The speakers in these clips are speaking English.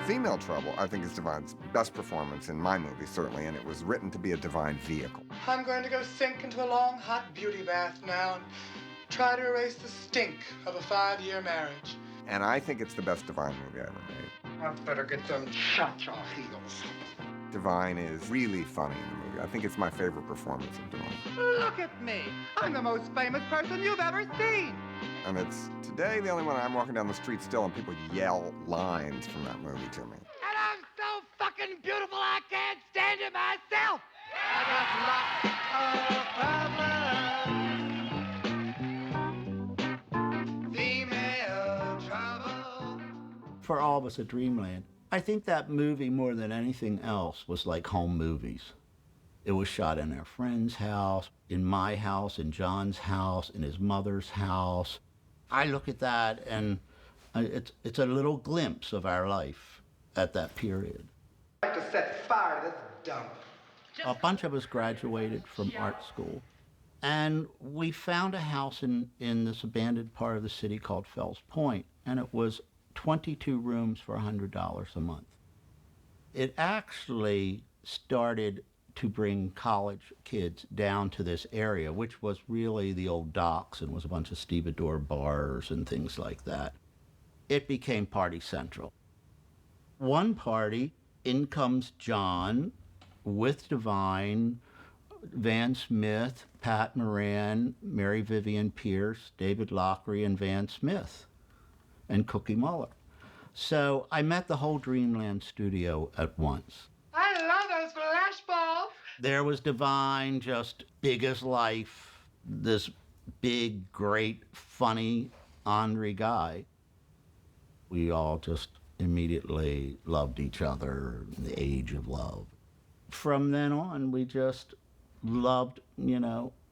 Female Trouble, I think, is Divine's best performance in my movie, certainly, and it was written to be a Divine vehicle. I'm going to go sink into a long, hot beauty bath now and try to erase the stink of a 5-year marriage. And I think it's the best Divine movie I ever made. I better get them cha-cha heels. Divine is really funny in the movie. I think it's my favorite performance of Divine. Look at me. I'm the most famous person you've ever seen. And it's today the only one I'm walking down the street still and people yell lines from that movie to me. And I'm so fucking beautiful I can't stand it myself. Female trouble. For all of us at Dreamland, I think that movie, more than anything else, was like home movies. It was shot in our friend's house, in my house, in John's house, in his mother's house. I look at that and it's a little glimpse of our life at that period. I have to set fire to this dump. A bunch of us graduated from art school, and we found a house in this abandoned part of the city called Fells Point, and it was 22 rooms for $100 a month. It actually started to bring college kids down to this area, which was really the old docks and was a bunch of stevedore bars and things like that. It became party central. One party, in comes John with Divine, Van Smith, Pat Moran, Mary Vivian Pearce, David Lockery, and Van Smith, and Cookie Muller. So I met the whole Dreamland studio at once. I love those flashballs. There was Divine, just big as life, this big, great, funny, ornery guy. We all just immediately loved each other, the age of love. From then on, we just loved,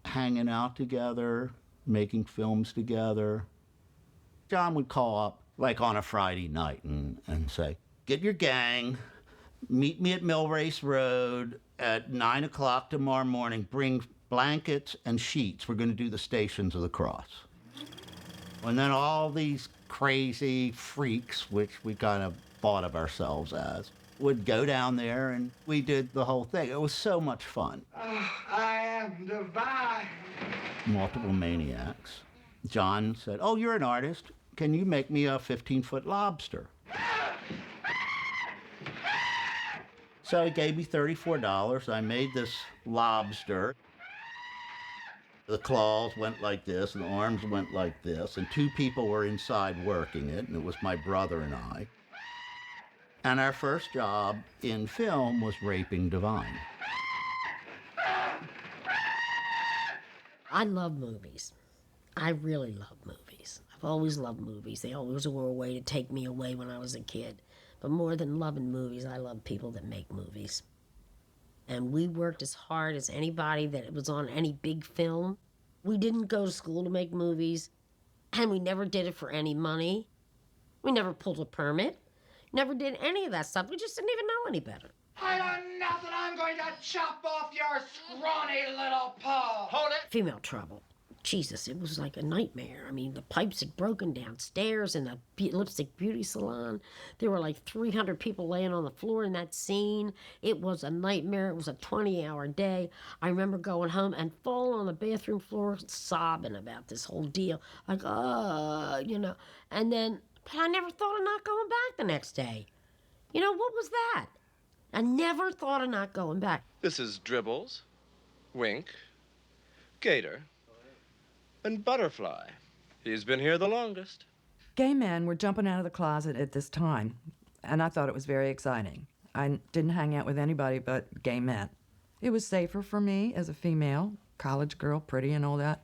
hanging out together, making films together. John would call up, like on a Friday night, and say, get your gang, meet me at Millrace Road at 9 o'clock tomorrow morning. Bring blankets and sheets. We're going to do the Stations of the Cross. And then all these crazy freaks, which we kind of thought of ourselves as, would go down there, and we did the whole thing. It was so much fun. I am divine. Multiple maniacs. John said, oh, you're an artist. Can you make me a 15-foot lobster? So he gave me $34. I made this lobster. The claws went like this, and the arms went like this, and 2 people were inside working it, and it was my brother and I. And our first job in film was raping Divine. I love movies. I really love movies. I've always loved movies. They always were a way to take me away when I was a kid. But more than loving movies, I love people that make movies. And we worked as hard as anybody that was on any big film. We didn't go to school to make movies, and we never did it for any money. We never pulled a permit. Never did any of that stuff. We just didn't even know any better. I don't know that I'm going to chop off your scrawny little paw. Hold it. Female Trouble. Jesus, it was like a nightmare. I mean, the pipes had broken downstairs in the lipstick beauty salon. There were like 300 people laying on the floor in that scene. It was a nightmare. It was a 20-hour day. I remember going home and falling on the bathroom floor sobbing about this whole deal. Like, And then, but I never thought of not going back the next day. What was that? I never thought of not going back. This is Dribbles, Wink, Gator, and Butterfly. He's been here the longest. Gay men were jumping out of the closet at this time, and I thought it was very exciting. I didn't hang out with anybody but gay men. It was safer for me as a female, college girl, pretty and all that,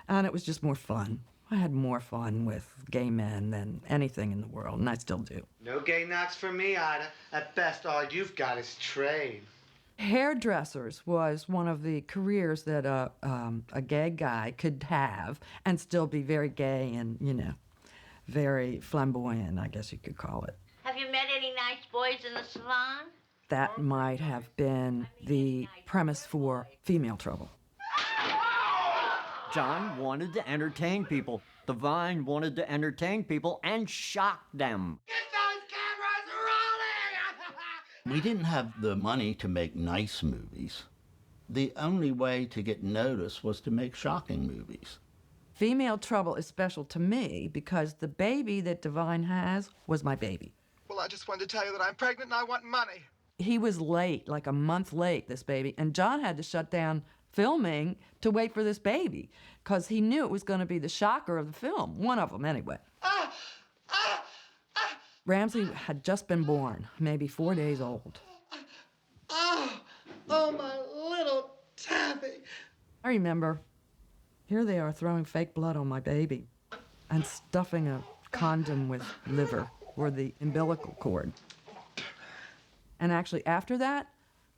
and it was just more fun. I had more fun with gay men than anything in the world, and I still do. No gay knocks for me, Ida. At best, all you've got is trade. Hairdressers was one of the careers that a gay guy could have and still be very gay and, very flamboyant, I guess you could call it. Have you met any nice boys in the salon? That might have been the premise for Female Trouble. John wanted to entertain people. Divine wanted to entertain people and shock them. Get those cameras rolling! We didn't have the money to make nice movies. The only way to get noticed was to make shocking movies. Female Trouble is special to me because the baby that Divine has was my baby. Well, I just wanted to tell you that I'm pregnant and I want money. He was late, like a month late, this baby, and John had to shut down filming to wait for this baby because he knew it was going to be the shocker of the film, one of them anyway. Ramsey had just been born, maybe 4 days old. Oh, my little Tabby. I remember, here they are throwing fake blood on my baby and stuffing a condom with liver or the umbilical cord. And actually, after that,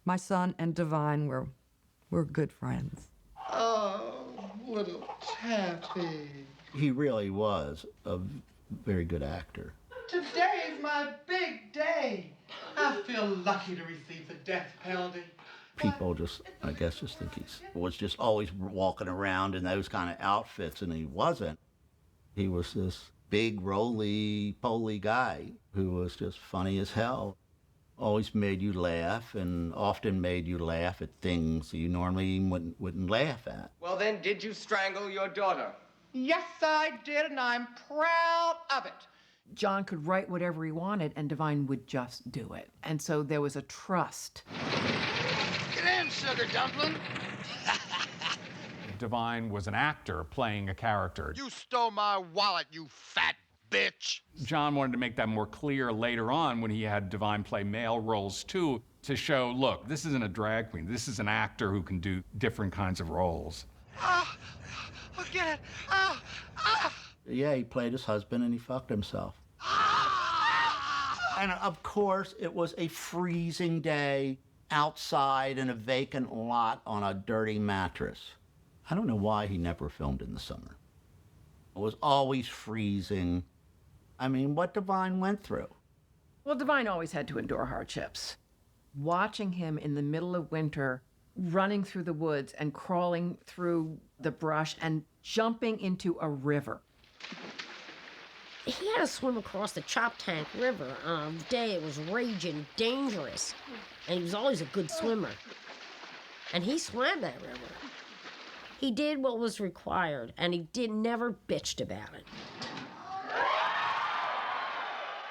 my son and Divine were good friends. Oh, little Tabby. He really was a very good actor. Today is my big day. I feel lucky to receive the death penalty. People just, I guess, just think he was just always walking around in those kind of outfits, and he wasn't. He was this big, roly-poly guy who was just funny as hell. Always made you laugh, and often made you laugh at things you normally wouldn't laugh at. Well, then, did you strangle your daughter? Yes, I did, and I'm proud of it. John could write whatever he wanted, and Divine would just do it. And so there was a trust. Get in, sugar dumpling. Divine was an actor playing a character. You stole my wallet, you fat bitch. John wanted to make that more clear later on when he had Divine play male roles too, to show, look, this isn't a drag queen. This is an actor who can do different kinds of roles. Get it. Yeah, he played his husband and he fucked himself. And of course, it was a freezing day outside in a vacant lot on a dirty mattress. I don't know why he never filmed in the summer. It was always freezing. I mean, what Divine went through. Well, Divine always had to endure hardships. Watching him in the middle of winter, running through the woods and crawling through the brush and jumping into a river. He had to swim across the Chop Tank River on a day it was raging dangerous. And he was always a good swimmer. And he swam that river. He did what was required, and he never bitched about it.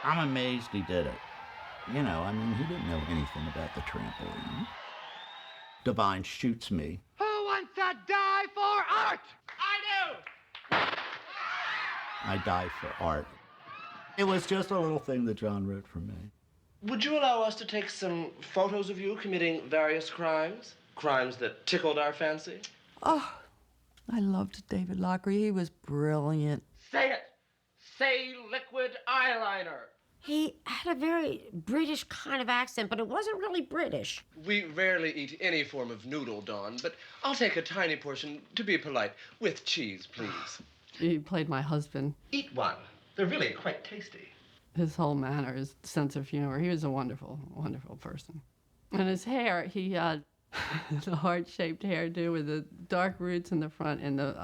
I'm amazed he did it. You know, I mean, he didn't know anything about the trampoline. Divine shoots me. Who wants to die for art? I do. I die for art. It was just a little thing that John wrote for me. Would you allow us to take some photos of you committing various crimes? Crimes that tickled our fancy? Oh, I loved David Lochary. He was brilliant. Say it! Say liquid eyeliner! He had a very British kind of accent, but it wasn't really British. We rarely eat any form of noodle, Dawn, but I'll take a tiny portion to be polite. With cheese, please. He played my husband. Eat one. They're really quite tasty. His whole manner, his sense of humor, he was a wonderful, wonderful person. And his hair, he had the heart-shaped hairdo with the dark roots in the front and the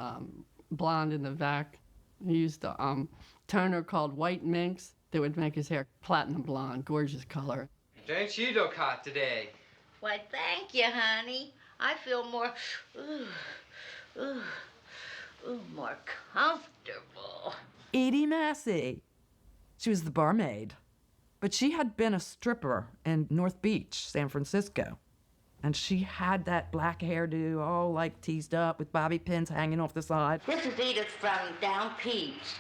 blonde in the back. He used a toner called white minks that would make his hair platinum blonde, gorgeous color. Don't you look hot today? Why, thank you, honey. I feel more, more comfortable. Edie Massey. She was the barmaid. But she had been a stripper in North Beach, San Francisco. And she had that black hairdo all like teased up with bobby pins hanging off the side. This is Edith from Down Peach.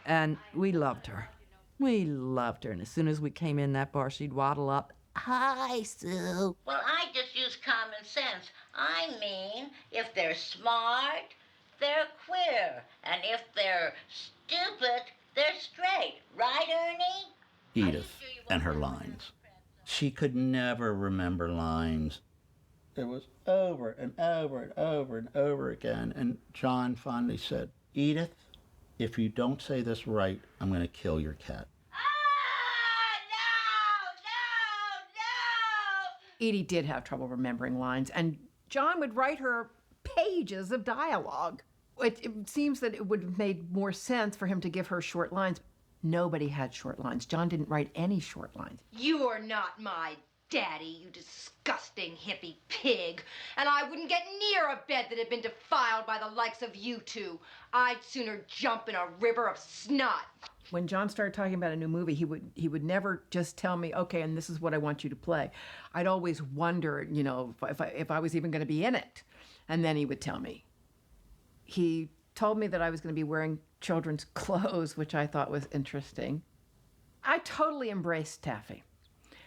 And we loved her. We loved her. And as soon as we came in that bar, she'd waddle up. Hi, Sue. Well, I just use common sense. I mean, if they're smart, they're queer. And if they're stupid, they're straight. Right, Ernie? Edith and her lines. She could never remember lines. It was over and over and over and over again. And John finally said, Edith, if you don't say this right, I'm going to kill your cat. Edie did have trouble remembering lines, and John would write her pages of dialogue. It seems that it would have made more sense for him to give her short lines. Nobody had short lines. John didn't write any short lines. You are not my Daddy, you disgusting hippie pig. And I wouldn't get near a bed that had been defiled by the likes of you two. I'd sooner jump in a river of snot. When John started talking about a new movie, he would never just tell me, okay, and this is what I want you to play. I'd always wonder, you know, if I was even going to be in it. And then he would tell me. He told me that I was going to be wearing children's clothes, which I thought was interesting. I totally embraced Taffy.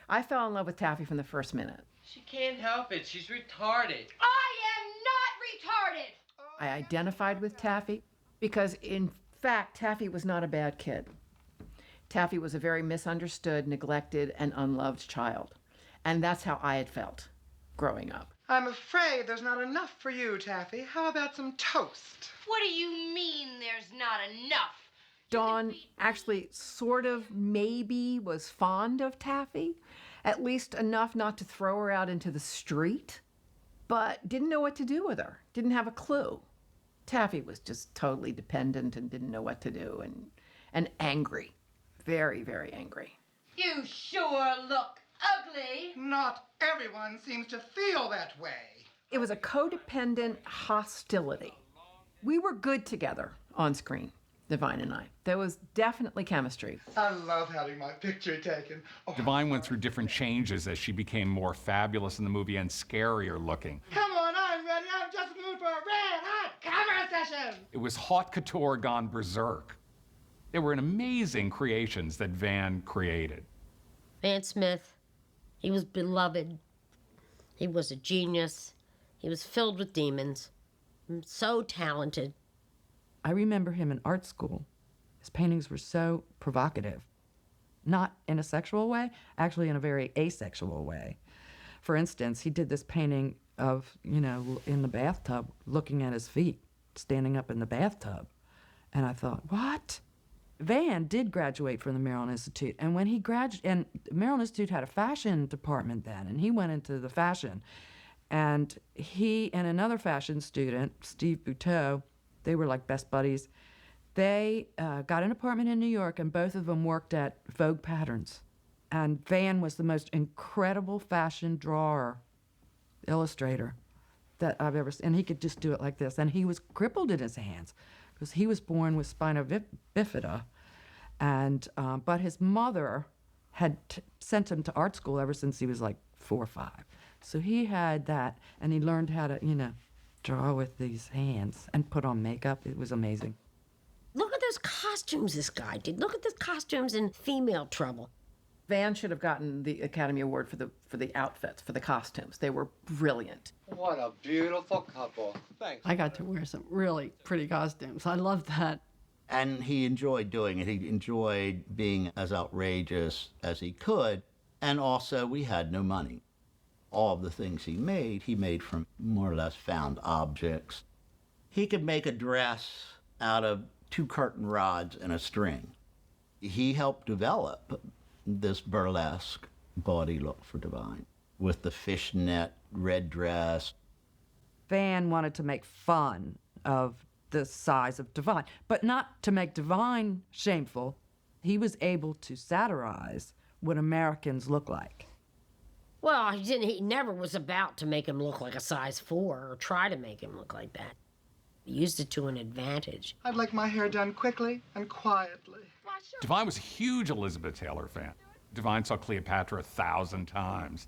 I fell in love with Taffy from the first minute. She can't help it. She's retarded. I am not retarded! I identified with Taffy because, in fact, Taffy was not a bad kid. Taffy was a very misunderstood, neglected, and unloved child. And that's how I had felt growing up. I'm afraid there's not enough for you, Taffy. How about some toast? What do you mean there's not enough? Dawn actually sort of maybe was fond of Taffy, at least enough not to throw her out into the street, but didn't know what to do with her, didn't have a clue. Taffy was just totally dependent and didn't know what to do and angry, very, very angry. You sure look ugly. Not everyone seems to feel that way. It was a codependent hostility. We were good together on screen, Divine and I. There was definitely chemistry. I love having my picture taken. Oh, Divine went through different changes as she became more fabulous in the movie and scarier looking. come on, I'm ready. I'm just moved for a red hot camera session. It was haute couture gone berserk. They were amazing creations that Van created. Van Smith, he was beloved. He was a genius. He was filled with demons. So talented. I remember him in art school. His paintings were so provocative. Not in a sexual way, actually in a very asexual way. For instance, he did this painting of, you know, in the bathtub, looking at his feet, standing up in the bathtub. And I thought, what? Van did graduate from the Maryland Institute. And when he graduated, and the Maryland Institute had a fashion department then, and he went into the fashion. And he and another fashion student, Steve Buteau, they were like best buddies. They got an apartment in New York, and both of them worked at Vogue Patterns. And Van was the most incredible fashion drawer, illustrator that I've ever seen. And he could just do it like this. And he was crippled in his hands because he was born with spina bifida. And, but his mother had sent him to art school ever since he was like 4 or 5. So he had that, and he learned how to, you know, draw with these hands and put on makeup. It was amazing. Look at those costumes this guy did. Look at the costumes in Female Trouble. Van should have gotten the Academy Award for the outfits, for the costumes. They were brilliant. What a beautiful couple. Thanks. I got to wear some really pretty costumes. I love that. And he enjoyed doing it. He enjoyed being as outrageous as he could. And also, we had no money. All of the things he made from more or less found objects. He could make a dress out of 2 curtain rods and a string. He helped develop this burlesque body look for Divine with the fishnet red dress. Van wanted to make fun of the size of Divine, but not to make Divine shameful. He was able to satirize what Americans look like. Well, he never was about to make him look like a size 4 or try to make him look like that. He used it to an advantage. I'd like my hair done quickly and quietly. Divine was a huge Elizabeth Taylor fan. Divine saw Cleopatra 1,000 times.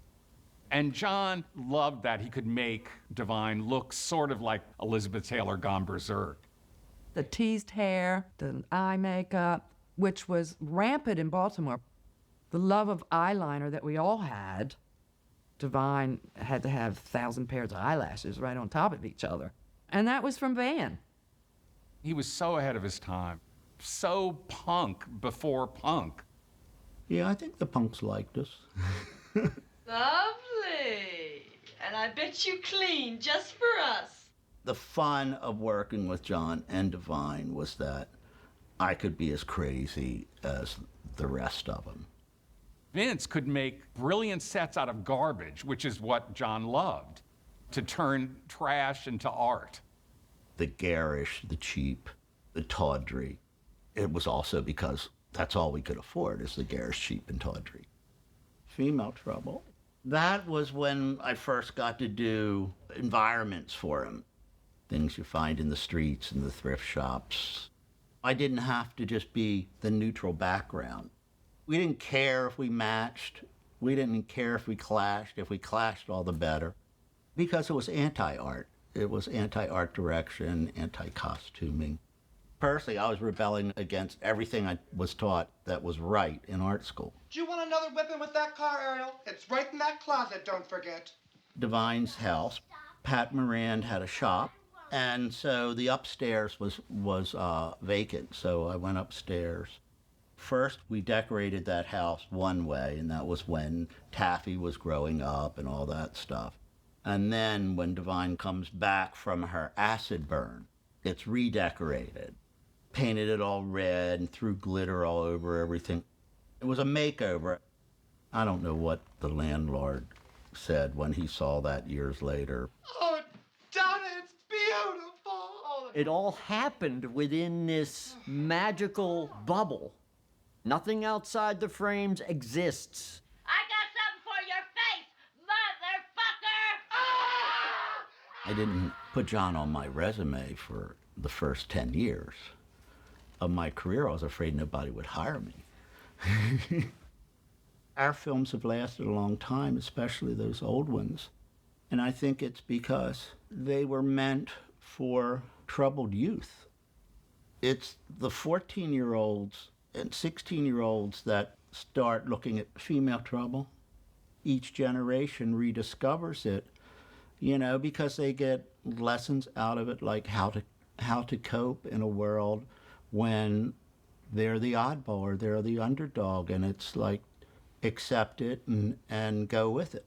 And John loved that he could make Divine look sort of like Elizabeth Taylor gone berserk. The teased hair, the eye makeup, which was rampant in Baltimore. The love of eyeliner that we all had. Divine had to have 1,000 pairs of eyelashes right on top of each other. And that was from Van. He was so ahead of his time. So punk before punk. Yeah, I think the punks liked us. Lovely. And I bet you clean just for us. The fun of working with John and Divine was that I could be as crazy as the rest of them. Vince could make brilliant sets out of garbage, which is what John loved, to turn trash into art. The garish, the cheap, the tawdry. It was also because that's all we could afford is the garish, cheap, and tawdry. Female Trouble. That was when I first got to do environments for him. Things you find in the streets and the thrift shops. I didn't have to just be the neutral background. We didn't care if we matched. We didn't care if we clashed. If we clashed, all the better. Because it was anti-art. It was anti-art direction, anti-costuming. Personally, I was rebelling against everything I was taught that was right in art school. Do you want another whipping with that car, Ariel? It's right in that closet, don't forget. Divine's house, Pat Moran had a shop, and so the upstairs was vacant, so I went upstairs. First, we decorated that house one way, and that was when Taffy was growing up and all that stuff. And then when Divine comes back from her acid burn, it's redecorated. Painted it all red and threw glitter all over everything. It was a makeover. I don't know what the landlord said when he saw that years later. Oh, Donna, it's beautiful. It all happened within this magical bubble. Nothing outside the frames exists. I got something for your face, motherfucker! I didn't put John on my resume for the first 10 years of my career. I was afraid nobody would hire me. Our films have lasted a long time, especially those old ones. And I think it's because they were meant for troubled youth. It's the 14-year-olds and 16-year-olds that start looking at female trouble. Each generation rediscovers it, you know, because they get lessons out of it, like how to cope in a world when they're the oddball or they're the underdog, and it's like accept it and go with it.